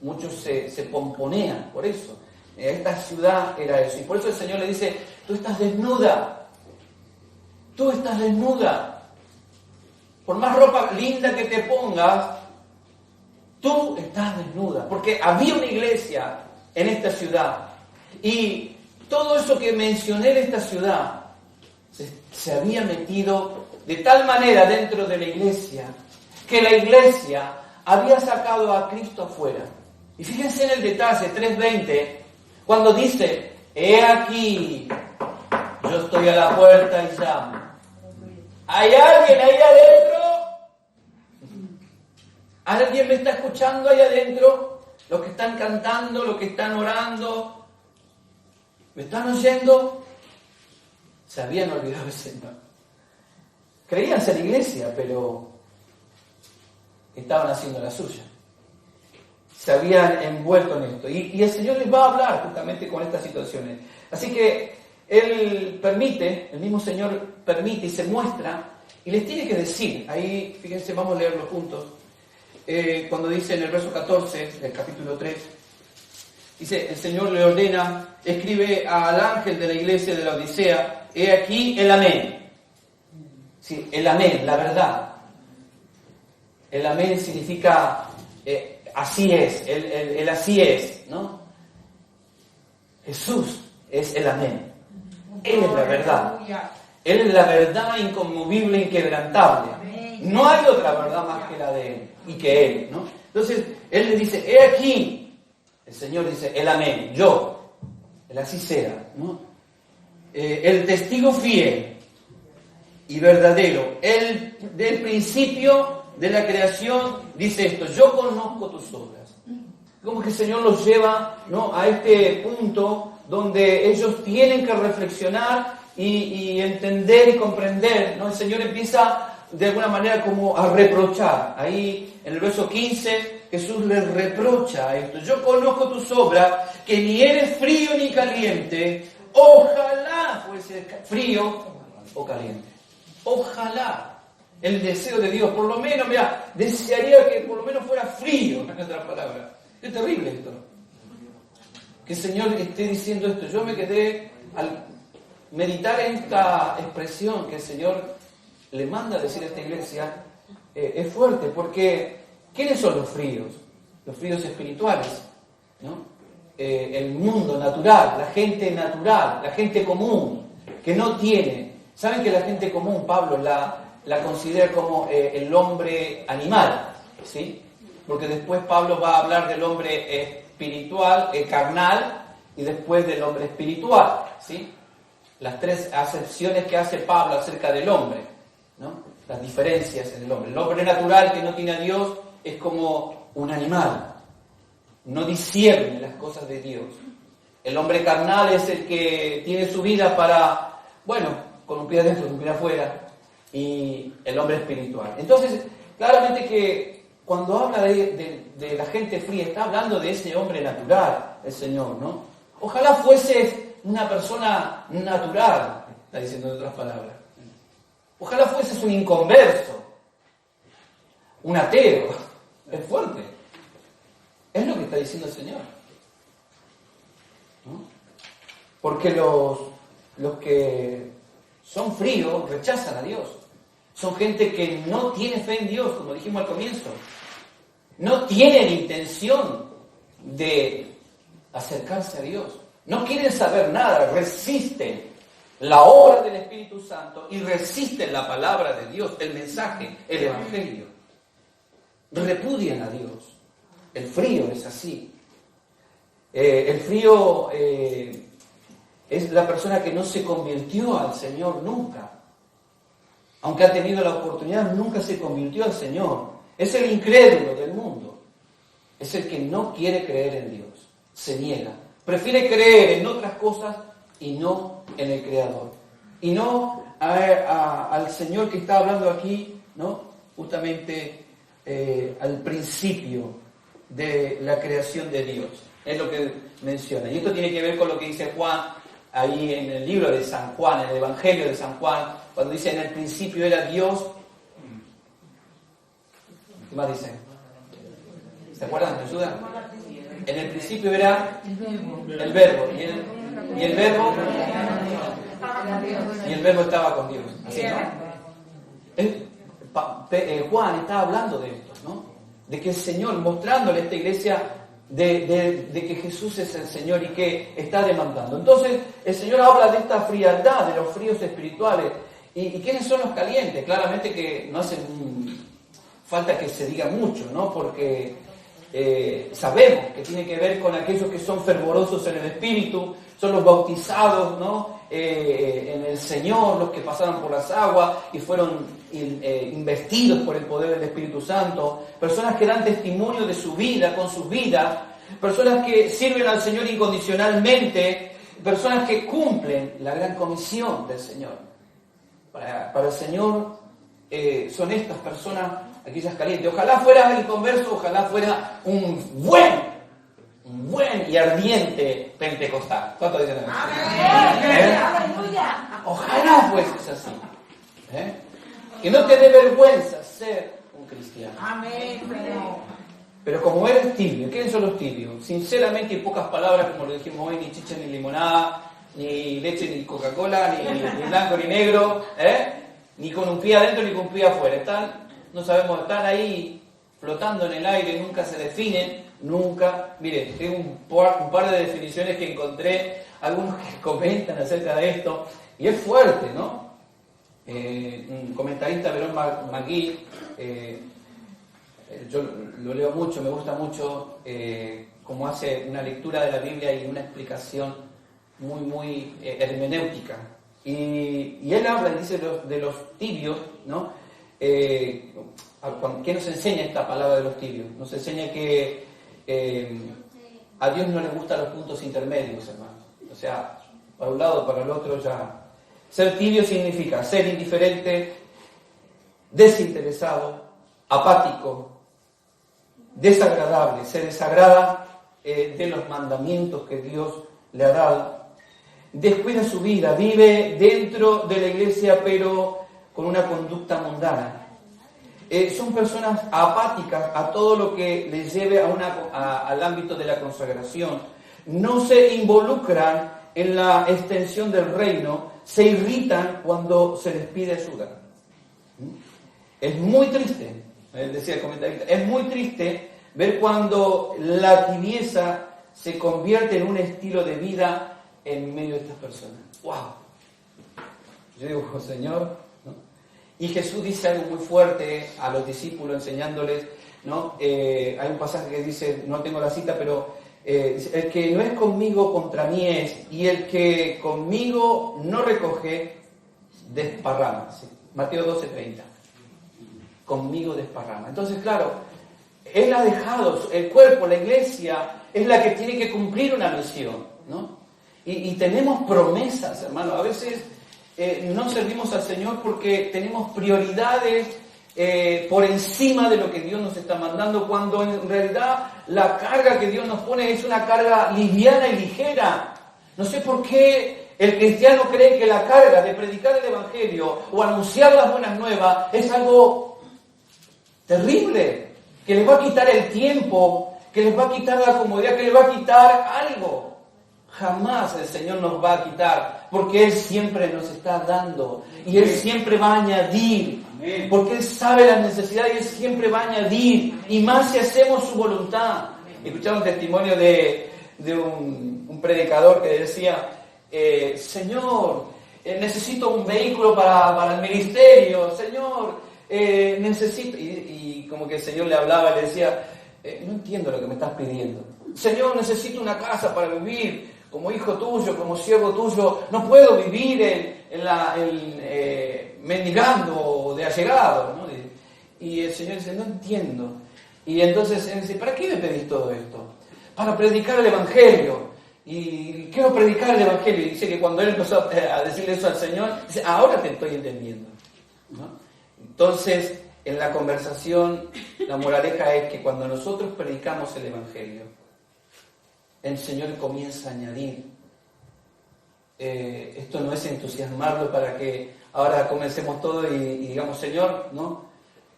muchos se pomponean por eso. Esta ciudad era eso. Y por eso el Señor le dice, tú estás desnuda. Tú estás desnuda. Por más ropa linda que te pongas, tú estás desnuda. Porque había una iglesia en esta ciudad. Y todo eso que mencioné en esta ciudad se había metido de tal manera dentro de la iglesia que la iglesia había sacado a Cristo afuera. Y fíjense en el detalle, 3:20, cuando dice, he aquí, yo estoy a la puerta y llamo. ¿Hay alguien ahí adentro? ¿Alguien me está escuchando ahí adentro? Los que están cantando, los que están orando, ¿me están oyendo? Se habían olvidado del Señor. Creían ser iglesia, pero estaban haciendo la suya. Se habían envuelto en esto. Y el Señor les va a hablar justamente con estas situaciones. Así que Él permite, el mismo Señor permite y se muestra, y les tiene que decir, ahí, fíjense, vamos a leerlo juntos, cuando dice en el verso 14 del capítulo 3, dice, el Señor le ordena, escribe al ángel de la iglesia de la Odisea, he aquí el amén. Sí, el amén, la verdad. El amén significa así es, el así es, ¿no? Jesús es el amén. Él es la verdad. Él es la verdad inconmovible, inquebrantable. No hay otra verdad más que la de Él y que Él, ¿no? Entonces, Él le dice, he aquí. El Señor dice, el amén, yo. El así sea, ¿no? El testigo fiel y verdadero. Él, del principio de la creación, dice esto, yo conozco tus obras. Como que el Señor los lleva, ¿no?, a este punto donde ellos tienen que reflexionar y entender y comprender, ¿no? El Señor empieza de alguna manera como a reprochar. Ahí en el verso 15 Jesús les reprocha esto. Yo conozco tus obras, que ni eres frío ni caliente. Ojalá fuese frío o caliente. Ojalá. El deseo de Dios, por lo menos, mira, desearía que por lo menos fuera frío, en otra palabra. Es terrible esto. Que el Señor esté diciendo esto. Yo me quedé al meditar en esta expresión que el Señor le manda a decir a esta iglesia, es fuerte, porque ¿quiénes son los fríos? Los fríos espirituales, ¿no? El mundo natural, la gente común, que no tiene. ¿Saben que la gente común, Pablo, la considera como el hombre animal? ¿Sí? Porque después Pablo va a hablar del hombre espiritual, carnal, y después del hombre espiritual, ¿sí? Las tres acepciones que hace Pablo acerca del hombre, ¿no? Las diferencias en el hombre. El hombre natural que no tiene a Dios es como un animal, no discierne las cosas de Dios. El hombre carnal es el que tiene su vida para, bueno, con un pie adentro, con un pie afuera, y el hombre espiritual. Entonces, claramente que cuando habla de la gente fría, está hablando de ese hombre natural, el Señor, ¿no? Ojalá fuese una persona natural, está diciendo en otras palabras. Ojalá fueses un inconverso, un ateo. Es fuerte. Es lo que está diciendo el Señor, ¿no? Porque los que son fríos rechazan a Dios. Son gente que no tiene fe en Dios, como dijimos al comienzo. No tienen intención de acercarse a Dios. No quieren saber nada, resisten la obra del Espíritu Santo y resisten la palabra de Dios, el mensaje, el Evangelio. Repudian a Dios. El frío es así. El frío es la persona que no se convirtió al Señor nunca. aunque ha tenido la oportunidad, nunca se convirtió al Señor. Es el incrédulo del mundo. Es el que no quiere creer en Dios. Se niega. Prefiere creer en otras cosas y no en el Creador. Y no al Señor que está hablando aquí, ¿no? Justamente al principio de la creación de Dios. Es lo que menciona. Y esto tiene que ver con lo que dice Juan ahí en el libro de San Juan, en el Evangelio de San Juan, cuando dice en el principio era Dios. ¿Qué más dice? ¿Se acuerdan? ¿Te ayuda? En el principio era el verbo. Y el verbo estaba con Dios. ¿Así, no? Juan está hablando de esto, ¿no? De que el Señor, mostrándole a esta iglesia de que Jesús es el Señor y que está demandando. Entonces, el Señor habla de esta frialdad, de los fríos espirituales. ¿Y quiénes son los calientes? Claramente que no hace falta que se diga mucho, ¿no? Porque sabemos que tiene que ver con aquellos que son fervorosos en el Espíritu, son los bautizados, ¿no? En el Señor, los que pasaron por las aguas y fueron investidos por el poder del Espíritu Santo, personas que dan testimonio de su vida, con sus vidas, personas que sirven al Señor incondicionalmente, personas que cumplen la gran comisión del Señor. Para el Señor son estas personas, aquellas calientes. Ojalá fuera el converso, ojalá fuera un buen y ardiente pentecostal. ¿Cuánto dicen eso? Ojalá fuese así. Que no te dé vergüenza ser un cristiano. Amén. Pero como eres tibio, ¿quiénes son los tibios? Sinceramente, en pocas palabras, como lo dijimos hoy, ni chicha ni limonada, ni leche ni Coca-Cola, ni blanco ni negro, ni con un pie adentro ni con un pie afuera. No sabemos, están ahí flotando en el aire, nunca se definen, nunca. Miren, tengo un par de definiciones que encontré, algunos que comentan acerca de esto, y es fuerte, ¿no? Un comentarista, Verón McGee, yo lo leo mucho, me gusta mucho cómo hace una lectura de la Biblia y una explicación muy hermenéutica. Y él habla y dice de los tibios, ¿no? ¿Qué nos enseña esta palabra de los tibios? Nos enseña que a Dios no le gustan los puntos intermedios, hermanos. O sea, para un lado, para el otro ya. Ser tibio significa ser indiferente, desinteresado, apático, desagradable. Se desagrada de los mandamientos que Dios le ha dado. Descuida su vida, vive dentro de la iglesia pero con una conducta mundana. Son personas apáticas a todo lo que les lleve al ámbito de la consagración. No se involucran en la extensión del reino, se irritan cuando se les pide ayuda. Es muy triste, decía el comentarista, es muy triste ver cuando la tibieza se convierte en un estilo de vida en medio de estas personas. ¡Wow! Yo digo, Señor, ¿no? Y Jesús dice algo muy fuerte a los discípulos enseñándoles, ¿no? Hay un pasaje que dice, no tengo la cita, pero el que no es conmigo contra mí es, y el que conmigo no recoge, desparrama. ¿Sí? Mateo 12:30. Conmigo desparrama. Entonces, claro, Él ha dejado, el cuerpo, la iglesia, es la que tiene que cumplir una misión, ¿no? Y tenemos promesas, hermano. A veces no servimos al Señor porque tenemos prioridades por encima de lo que Dios nos está mandando, cuando en realidad la carga que Dios nos pone es una carga liviana y ligera. No sé por qué el cristiano cree que la carga de predicar el Evangelio o anunciar las buenas nuevas es algo terrible, que les va a quitar el tiempo, que les va a quitar la comodidad, que les va a quitar algo. Jamás el Señor nos va a quitar, porque Él siempre nos está dando y Él siempre va a añadir, porque Él sabe las necesidades y Él siempre va a añadir, y más si hacemos su voluntad. Escuchaba un testimonio de un predicador que decía, Señor, necesito un vehículo para el ministerio, Señor, necesito, y como que el Señor le hablaba y le decía, no entiendo lo que me estás pidiendo. Señor, necesito una casa para vivir como hijo tuyo, como siervo tuyo. No puedo vivir mendigando de allegado, ¿no? Y el Señor dice, no entiendo. Y entonces él dice, ¿para qué me pedís todo esto? Para predicar el Evangelio. Y quiero predicar el Evangelio. Y dice que cuando él empezó a decirle eso al Señor, dice, ahora te estoy entendiendo, ¿no? Entonces, en la conversación, la moraleja es que cuando nosotros predicamos el Evangelio, el Señor comienza a añadir. Esto no es entusiasmarlo para que ahora comencemos todo y digamos, Señor, ¿no?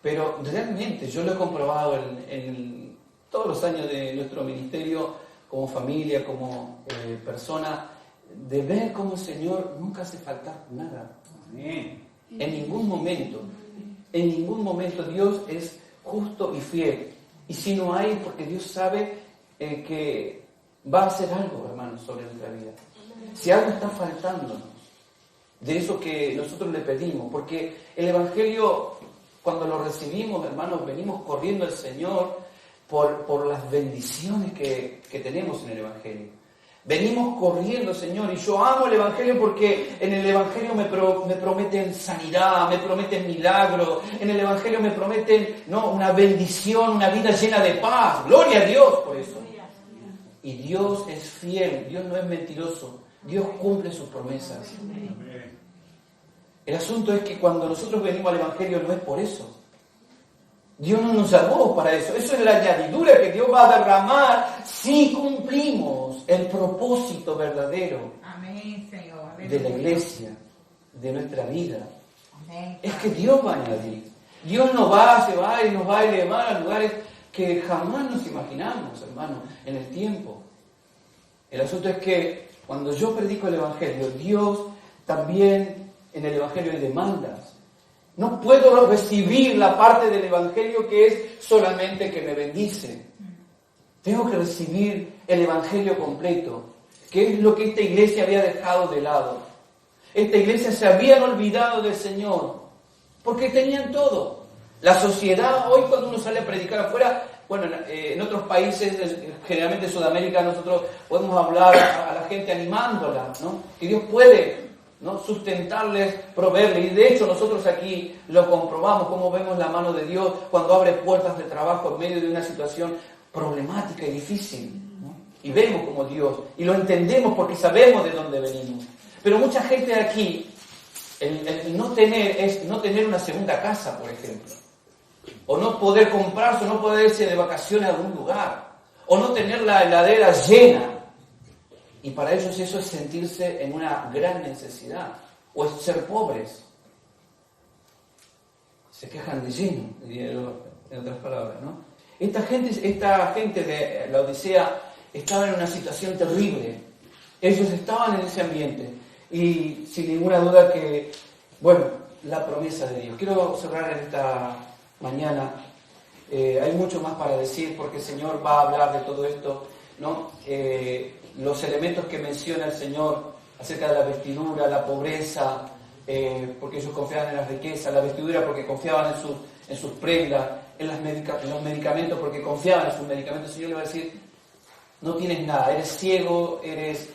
Pero realmente yo lo he comprobado en todos los años de nuestro ministerio, como familia, como persona, de ver cómo el Señor nunca hace faltar nada. En ningún momento Dios es justo y fiel. Y si no hay, porque Dios sabe que va a hacer algo, hermanos, sobre nuestra vida. Si algo está faltándonos de eso que nosotros le pedimos, porque el Evangelio, cuando lo recibimos, hermanos, venimos corriendo al Señor por las bendiciones que tenemos en el Evangelio. Venimos corriendo, Señor, y yo amo el Evangelio porque en el Evangelio me prometen sanidad, me prometen milagros, en el Evangelio me prometen, ¿no?, una bendición, una vida llena de paz. Gloria a Dios por eso. Y Dios es fiel, Dios no es mentiroso, Dios cumple sus promesas. El asunto es que cuando nosotros venimos al Evangelio no es por eso. Dios no nos llamó para eso. Eso es la añadidura que Dios va a derramar si cumplimos el propósito verdadero. Amén, Señor. De la iglesia, de nuestra vida. Amén. Es que Dios va a añadir. Dios se va y nos va a elevar a lugares que jamás nos imaginamos, hermano, en el tiempo. El asunto es que cuando yo predico el Evangelio, Dios también en el Evangelio hay demandas. No puedo recibir la parte del Evangelio que es solamente que me bendice. Tengo que recibir el Evangelio completo, que es lo que esta iglesia había dejado de lado. Esta iglesia se habían olvidado del Señor, porque tenían todo. La sociedad, hoy cuando uno sale a predicar afuera, bueno, en otros países, generalmente Sudamérica, nosotros podemos hablar a la gente animándola, ¿no? Que Dios puede, ¿no?, sustentarles, proveerles. Y de hecho nosotros aquí lo comprobamos, cómo vemos la mano de Dios cuando abre puertas de trabajo en medio de una situación problemática y difícil, ¿no? Y vemos como Dios, y lo entendemos porque sabemos de dónde venimos. Pero mucha gente de aquí, el no tener es no tener una segunda casa, por ejemplo, o no poder comprarse, o no poder irse de vacaciones a algún lugar, o no tener la heladera llena. Y para ellos eso es sentirse en una gran necesidad, o es ser pobres. Se quejan de lleno, diría yo, en otras palabras, ¿no? Esta gente de la Odisea estaba en una situación terrible. Ellos estaban en ese ambiente. Y sin ninguna duda que, bueno, la promesa de Dios. Quiero cerrar en esta mañana. Hay mucho más para decir porque el Señor va a hablar de todo esto, ¿no? Los elementos que menciona el Señor acerca de la vestidura, la pobreza, porque ellos confiaban en las riquezas, la vestidura porque confiaban en sus prendas, en los medicamentos porque confiaban en sus medicamentos. El Señor le va a decir, no tienes nada, eres ciego, eres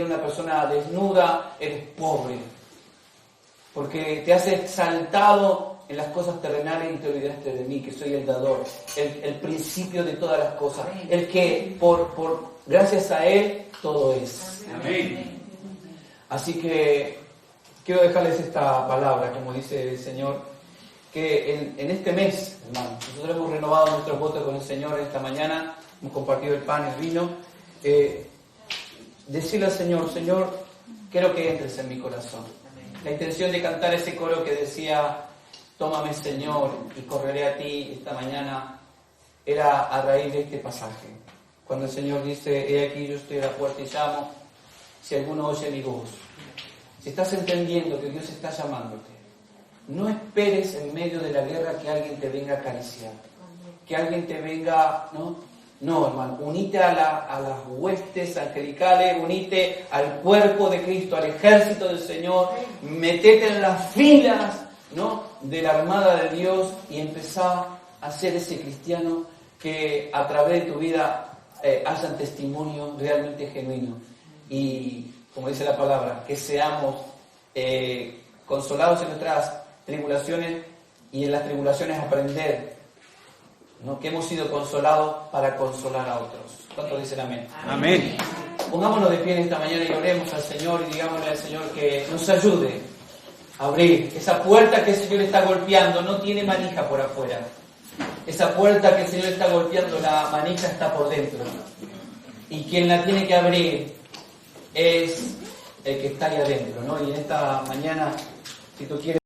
una persona desnuda, eres pobre, porque te has exaltado en las cosas terrenales y te olvidaste de mí, que soy el dador, el principio de todas las cosas, el que gracias a Él todo es. Amén. Así que quiero dejarles esta palabra, como dice el Señor, que en este mes, hermanos, nosotros hemos renovado nuestros votos con el Señor esta mañana, hemos compartido el pan y el vino, decirle al Señor, Señor, quiero que entres en mi corazón. La intención de cantar ese coro que decía, tómame Señor y correré a ti esta mañana, era a raíz de este pasaje. Cuando el Señor dice, he aquí yo estoy a la puerta y llamo, si alguno oye mi voz. Si estás entendiendo que Dios está llamándote, no esperes en medio de la guerra que alguien te venga a acariciar, que alguien te venga, no, hermano, unite a las huestes angelicales, unite al cuerpo de Cristo, al ejército del Señor, metete en las filas, ¿no?, de la armada de Dios y empezá a ser ese cristiano que a través de tu vida hayan testimonio realmente genuino. Y, como dice la palabra, que seamos consolados en nuestras tribulaciones y en las tribulaciones aprender, ¿no? Que hemos sido consolados para consolar a otros. ¿Cuántos dicen amén? Amén. Pongámonos de pie esta mañana y oremos al Señor y digámosle al Señor que nos ayude a abrir esa puerta que el Señor está golpeando. No tiene manija por afuera. Esa puerta que el Señor está golpeando, la manija está por dentro. Y quien la tiene que abrir es el que está ahí adentro, ¿no? Y en esta mañana, si tú quieres...